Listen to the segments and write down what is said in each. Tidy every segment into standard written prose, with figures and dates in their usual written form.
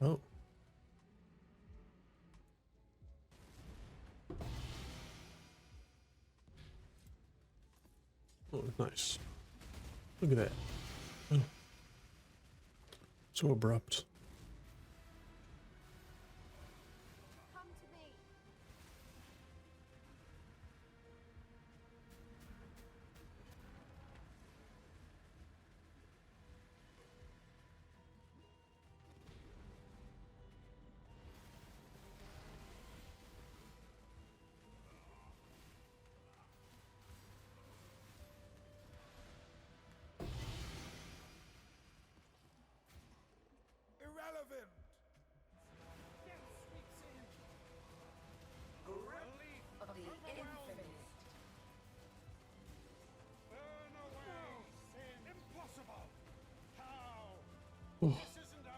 Oh. Oh, nice. Look at that. Oh. So abrupt. Come to me. Irrelevant! Death sweeps in! Relief Of the infinite. Burn away, sin! Impossible! How? Oh. This isn't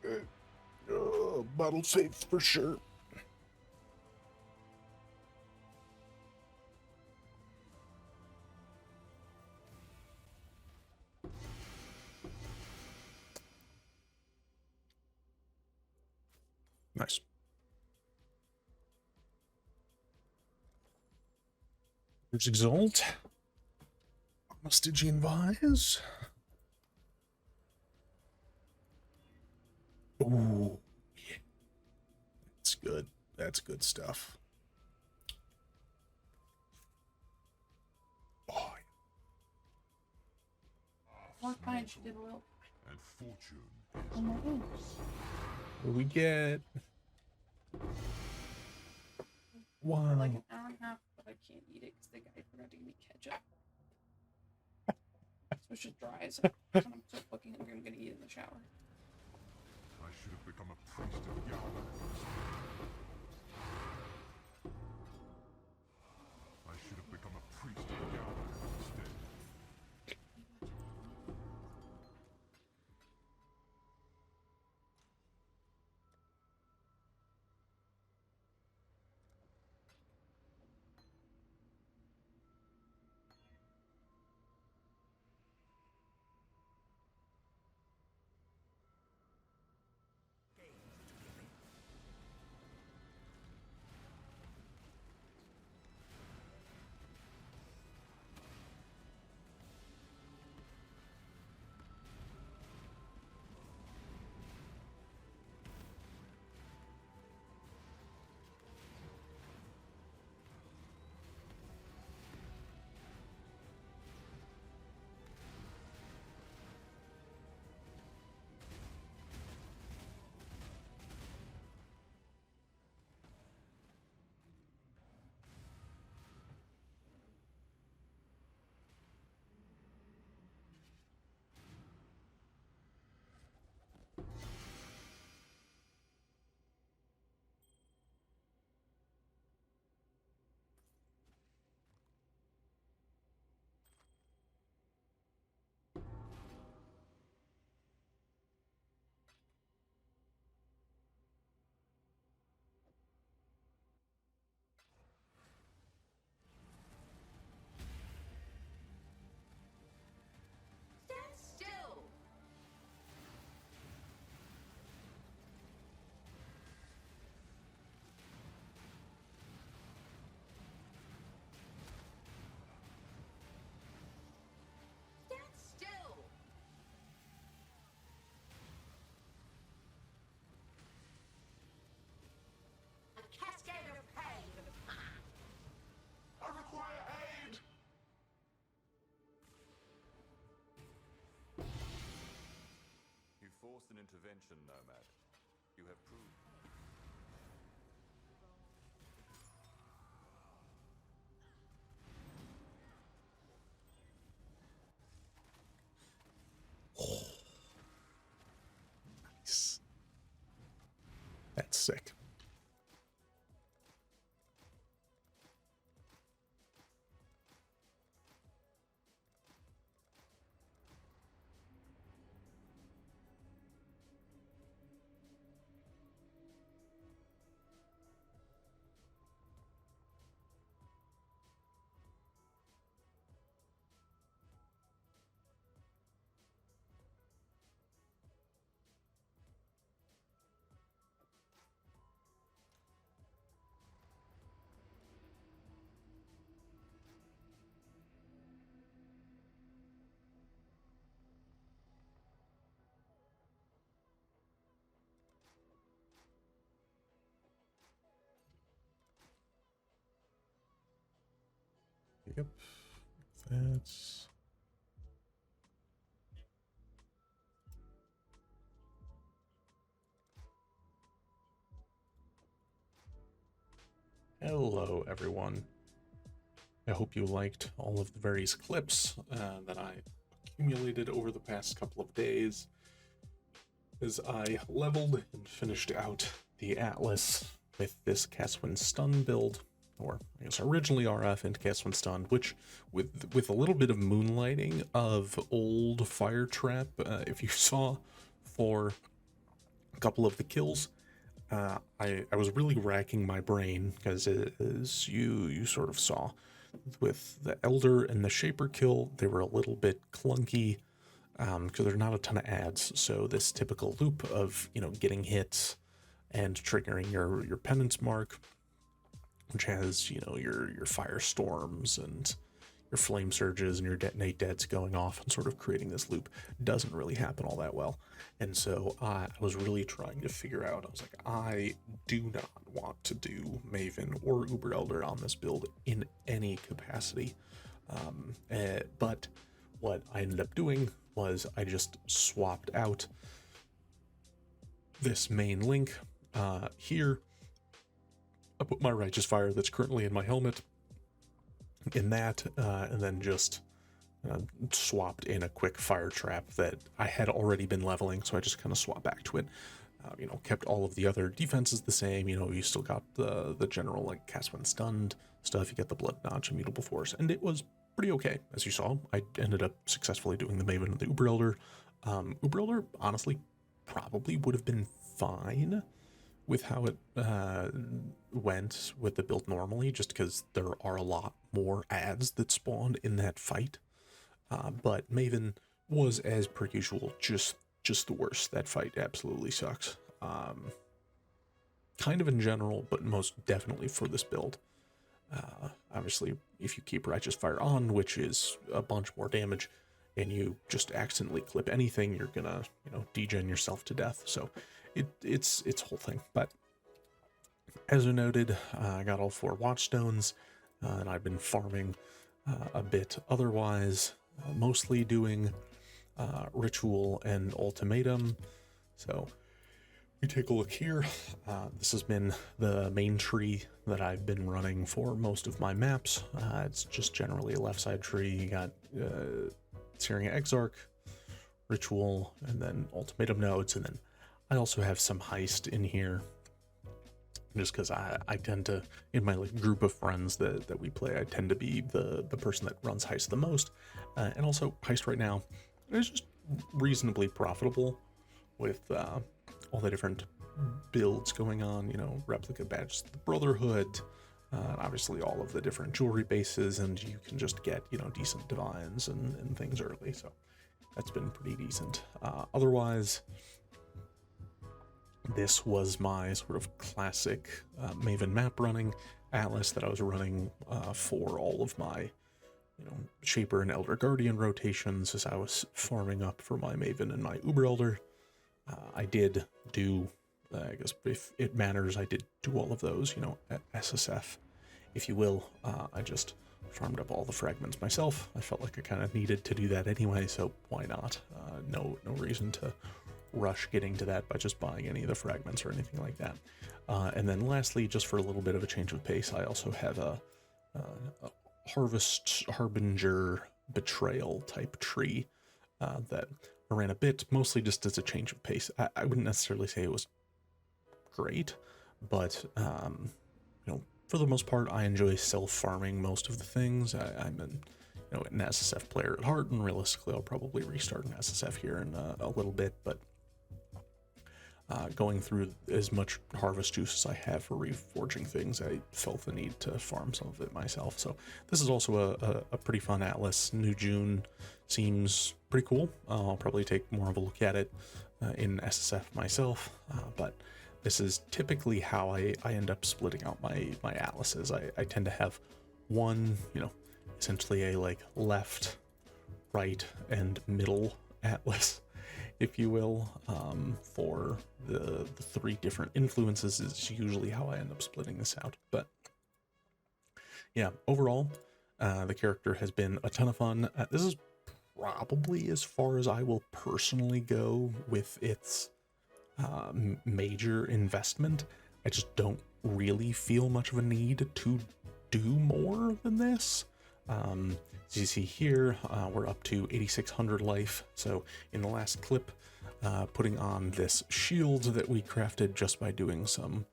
over! Bottle safe for sure. Nice. Here's Exalt. Stygian Vise. Oh, yeah. That's good. That's good stuff. Oh, What kind did Will? And fortune Oh my goodness. what do we get? Wow. For like an hour and a half, but I can't eat it because the guy forgot to give me ketchup. So it's just dry as hell. And I'm so fucking hungry, I'm gonna eat it in the shower. I should have become a priest of Yahweh. I should have become a priest of Yahweh instead. Stand still. Stand still. A cascade of pain. I require aid! You forced an intervention, Nomad. You have proved. Nice. That's sick. Yep. That's... Hello, everyone. I hope you liked all of the various clips that I accumulated over the past couple of days as I leveled and finished out the Atlas with this Caswin Stun build, or I guess originally RF into Caswin Stun, which with a little bit of moonlighting of old Fire Trap, if you saw for a couple of the kills, I was really racking my brain because as you sort of saw with the Elder and the Shaper kill, they were a little bit clunky because there's not a ton of ads. So this typical loop of, you know, getting hits and triggering your penance mark, which has, you know, your firestorms and your flame surges and your detonate deads going off and sort of creating this loop, doesn't really happen all that well. And so I was really trying to figure out, I was like, I do not want to do Maven or Uber Elder on this build in any capacity. But what I ended up doing was I just swapped out this main link here. I put my Righteous Fire that's currently in my helmet in that, and then just swapped in a quick Fire Trap that I had already been leveling, so I just kind of swapped back to it. You know, kept all of the other defenses the same. You know, you still got the general, like, cast when stunned stuff. You get the Blood Notch, Immutable Force, and it was pretty okay. As you saw, I ended up successfully doing the Maven and the Uber Elder. Uber Elder, honestly, probably would have been fine with how it went with the build normally, just because there are a lot more ads that spawned in that fight. But Maven was, as per usual, just the worst. That fight absolutely sucks. Kind of in general, but most definitely for this build. Obviously, if you keep Righteous Fire on, which is a bunch more damage, and you just accidentally clip anything, you're gonna, you know, degen yourself to death. So it's whole thing. But as I noted, I got all 4 watchstones, and I've been farming a bit otherwise, mostly doing ritual and ultimatum. So we take a look here. This has been the main tree that I've been running for most of my maps. It's just generally a left side tree. You got Searing Exarch, ritual, and then ultimatum nodes, and then I also have some heist in here, just because I tend to, in my like group of friends that we play, I tend to be the person that runs heist the most. And also heist right now is just reasonably profitable with all the different builds going on, you know, replica badges of the Brotherhood, obviously all of the different jewelry bases, and you can just get, you know, decent divines and things early. So that's been pretty decent. Otherwise, this was my sort of classic Maven map running Atlas that I was running for all of my, you know, Shaper and Elder Guardian rotations as I was farming up for my Maven and my Uber Elder. I did do, I guess if it matters, I did do all of those, you know, at SSF, if you will. I just farmed up all the fragments myself. I felt like I kind of needed to do that anyway, so why not? No reason to rush getting to that by just buying any of the fragments or anything like that. And then lastly, just for a little bit of a change of pace, I also have a Harvest Harbinger Betrayal type tree that I ran a bit, mostly just as a change of pace. I wouldn't necessarily say it was great, but you know, for the most part, I enjoy self-farming most of the things. I'm an, you know, an SSF player at heart, and realistically, I'll probably restart an SSF here in a little bit, but going through as much harvest juice as I have for reforging things, I felt the need to farm some of it myself. So this is also a pretty fun Atlas. New June seems pretty cool. I'll probably take more of a look at it in SSF myself, but this is typically how I end up splitting out my Atlases. I tend to have one, you know, essentially a like left, right, and middle Atlas, if you will, for the 3 different influences is usually how I end up splitting this out. But yeah, overall, The character has been a ton of fun. This is probably as far as I will personally go with its major investment. I just don't really feel much of a need to do more than this. As you see here, we're up to 8,600 life. So in the last clip, putting on this shield that we crafted just by doing some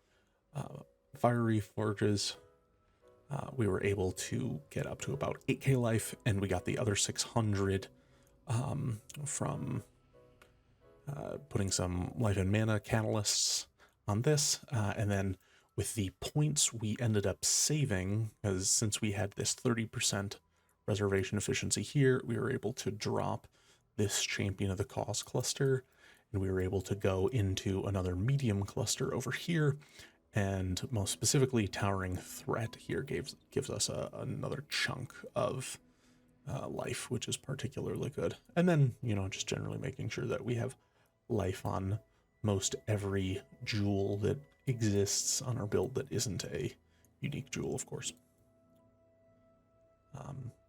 fiery forges, we were able to get up to about 8k life, and we got the other 600 from putting some life and mana catalysts on this, and then with the points we ended up saving, because since we had this 30% reservation efficiency here, we were able to drop this Champion of the Cause cluster, and we were able to go into another medium cluster over here, and most specifically Towering Threat here gives us another chunk of life, which is particularly good. And then, you know, just generally making sure that we have life on most every jewel that exists on our build that isn't a unique jewel, of course.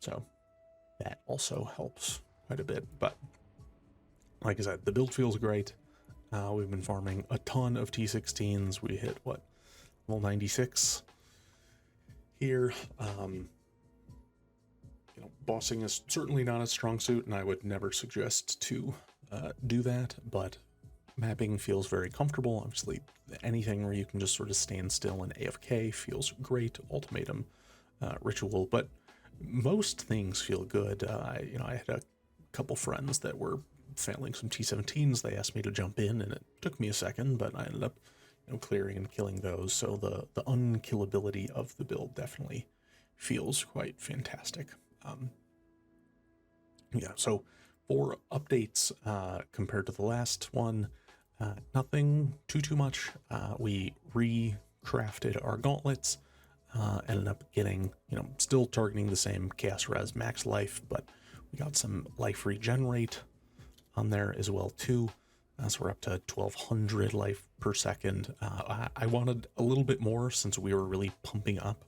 So that also helps quite a bit. But like I said, the build feels great. We've been farming a ton of T16s. We hit, what, level 96 here. You know, bossing is certainly not a strong suit, and I would never suggest to do that, but mapping feels very comfortable. Obviously, anything where you can just sort of stand still and AFK feels great. Ultimatum, ritual, but most things feel good. You know, I had a couple friends that were failing some T17s. They asked me to jump in, and it took me a second, but I ended up, you know, clearing and killing those. So the unkillability of the build definitely feels quite fantastic. Yeah, so for updates compared to the last one, nothing too much. We recrafted our gauntlets, ended up getting, you know, still targeting the same chaos res max life, but we got some life regenerate on there as well too. So we're up to 1,200 life per second. I wanted a little bit more since we were really pumping up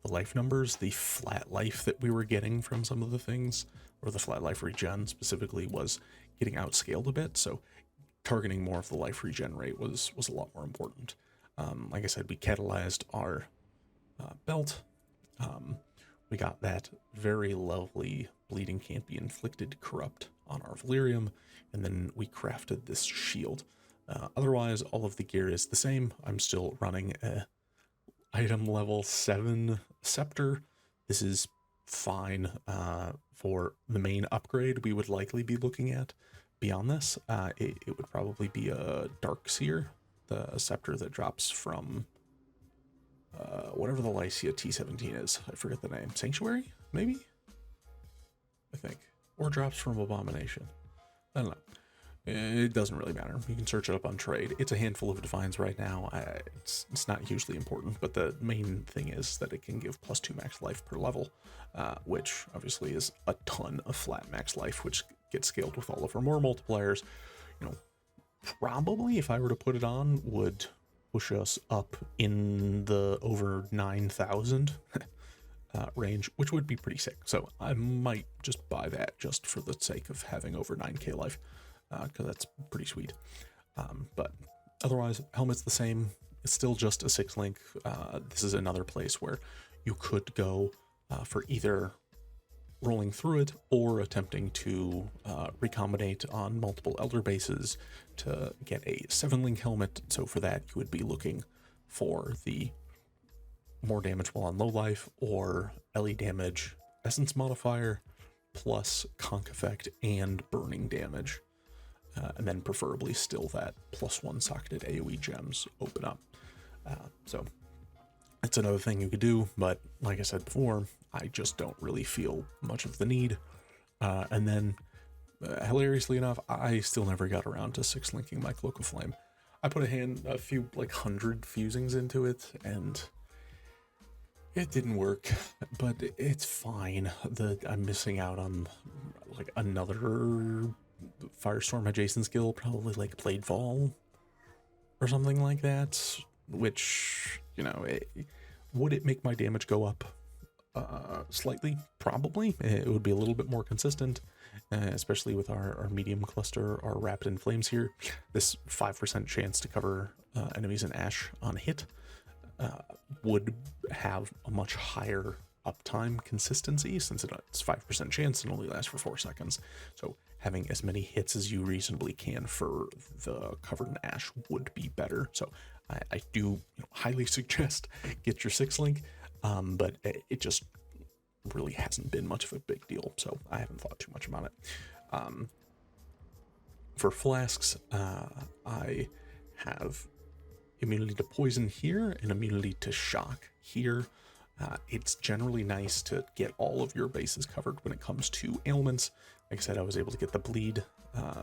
the life numbers. The flat life that we were getting from some of the things, or the flat life regen specifically, was getting outscaled a bit. So targeting more of the life regenerate was a lot more important. Like I said, we catalyzed our belt. We got that very lovely bleeding can't be inflicted corrupt on our Valyrium, and then we crafted this shield. Otherwise, all of the gear is the same. I'm still running a item level 7 scepter. This is fine for the main upgrade we would likely be looking at. Beyond this, it would probably be a Dark Seer, the scepter that drops from whatever the Lycia T17 is. I forget the name. Sanctuary, maybe? I think. Or drops from Abomination. I don't know. It doesn't really matter. You can search it up on trade. It's a handful of divines right now. It's not hugely important, but the main thing is that it can give +2 max life per level, which obviously is a ton of flat max life, which gets scaled with all of our more multipliers. You know, probably if I were to put it on, would push us up in the over 9,000 range, which would be pretty sick. So I might just buy that just for the sake of having over 9k life, because that's pretty sweet. But otherwise, helmet's the same. It's still just a 6-link. This is another place where you could go for either rolling through it or attempting to recombinate on multiple elder bases to get a 7-link helmet. So for that, you would be looking for the more damage while on low life, or LE damage essence modifier plus conk effect and burning damage, and then preferably still that +1 socketed AoE gems open up. So it's another thing you could do, but like I said before, I just don't really feel much of the need. And then hilariously enough, I still never got around to 6-linking my Cloak of Flame. I put a few like 100 fusings into it, and it didn't work, but it's fine. I'm missing out on like another Firestorm adjacent skill, probably like Bladefall or something like that, which, you know, would it make my damage go up Slightly, probably. It would be a little bit more consistent, especially with our medium cluster, our rapid in flames here. This 5% chance to cover enemies in ash on hit would have a much higher uptime consistency, since it's 5% chance and only lasts for 4 seconds. So having as many hits as you reasonably can for the covered in ash would be better. So I do highly suggest get your 6-link, but it just really hasn't been much of a big deal, so I haven't thought too much about it. For flasks, I have immunity to poison here and immunity to shock here. It's generally nice to get all of your bases covered when it comes to ailments. Like I said, I was able to get the bleed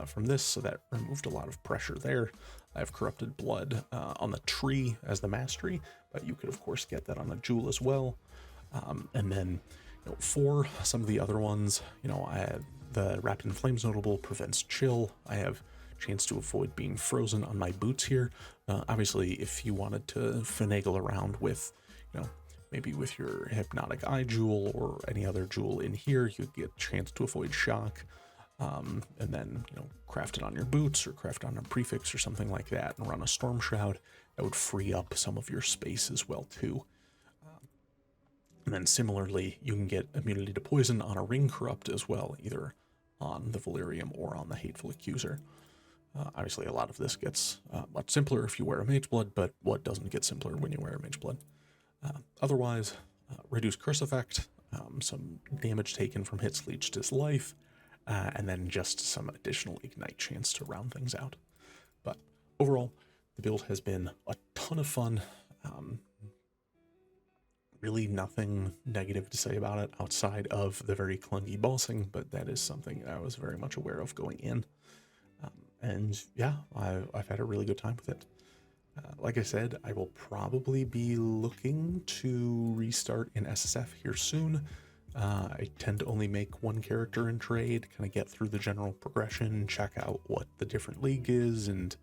from this, so that removed a lot of pressure there. I have corrupted blood on the tree as the mastery, but you could of course get that on a jewel as well. And then for some of the other ones, I have the Wrapped in Flames notable prevents chill. I have chance to avoid being frozen on my boots here. Obviously, if you wanted to finagle around with, maybe with your hypnotic eye jewel or any other jewel in here, you get chance to avoid shock. And then, craft it on your boots or craft on a prefix or something like that and run a storm shroud. That would free up some of your space as well too. And then similarly, you can get immunity to poison on a ring corrupt as well, either on the Valerium or on the Hateful Accuser. Obviously, a lot of this gets much simpler if you wear a Mage Blood, but what doesn't get simpler when you wear a Mage Blood? Otherwise, reduce curse effect, some damage taken from hits leached his life, and then just some additional ignite chance to round things out. But overall, the build has been a ton of fun. Really nothing negative to say about it outside of the very clunky bossing, but that is something I was very much aware of going in. And yeah, I've had a really good time with it. Like I said, I will probably be looking to restart in SSF here soon. I tend to only make one character in trade, kind of get through the general progression, check out what the different league is, and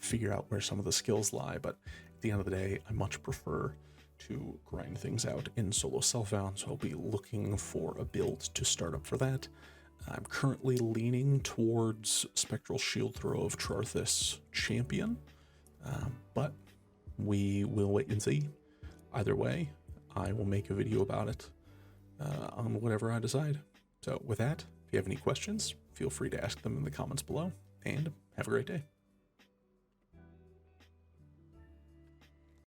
figure out where some of the skills lie. But at the end of the day, I much prefer to grind things out in solo self-found, so I'll be looking for a build to start up for that. I'm currently leaning towards Spectral Shield Throw of Trarthus Champion, but we will wait and see. Either way, I will make a video about it on whatever I decide. So with that, if you have any questions, feel free to ask them in the comments below, and have a great day.